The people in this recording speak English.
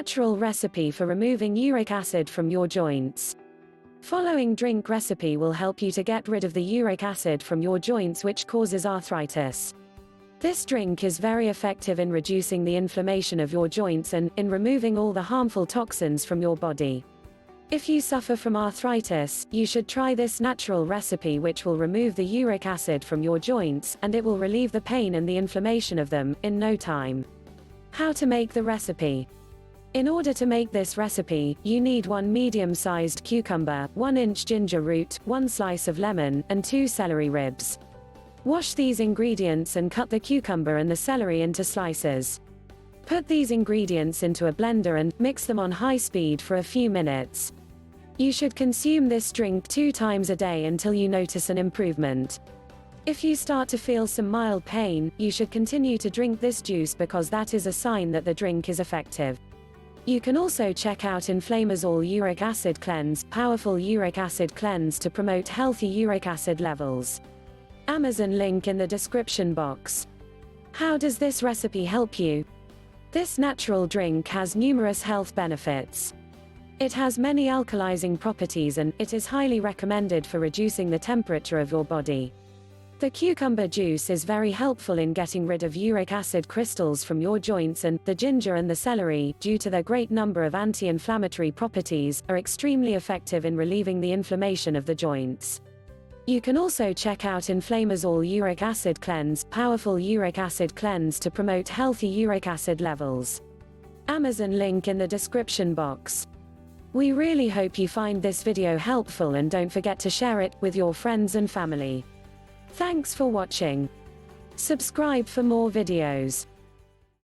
Natural recipe for removing uric acid from your joints. Following drink recipe will help you to get rid of the uric acid from your joints which causes arthritis. This drink is very effective in reducing the inflammation of your joints and in removing all the harmful toxins from your body. If you suffer from arthritis, you should try this natural recipe which will remove the uric acid from your joints, and it will relieve the pain and the inflammation of them in no time. How to make the recipe. In order to make this recipe, you need 1 medium-sized cucumber, 1-inch ginger root, 1 slice of lemon, and 2 celery ribs. Wash these ingredients and cut the cucumber and the celery into slices. Put these ingredients into a blender and mix them on high speed for a few minutes. You should consume this drink 2 times a day until you notice an improvement. If you start to feel some mild pain, you should continue to drink this juice because that is a sign that the drink is effective. You can also check out Inflamazole Uric Acid Cleanse, Powerful Uric Acid Cleanse to promote healthy uric acid levels. Amazon link in the description box. How does this recipe help you? This natural drink has numerous health benefits. It has many alkalizing properties and it is highly recommended for reducing the temperature of your body. The cucumber juice is very helpful in getting rid of uric acid crystals from your joints, and the ginger and the celery, due to their great number of anti-inflammatory properties, are extremely effective in relieving the inflammation of the joints. You can also check out Inflamazole Uric Acid Cleanse, Powerful Uric Acid Cleanse to promote healthy uric acid levels. Amazon link in the description box. We really hope you find this video helpful and don't forget to share it with your friends and family. Thanks for watching. Subscribe for more videos.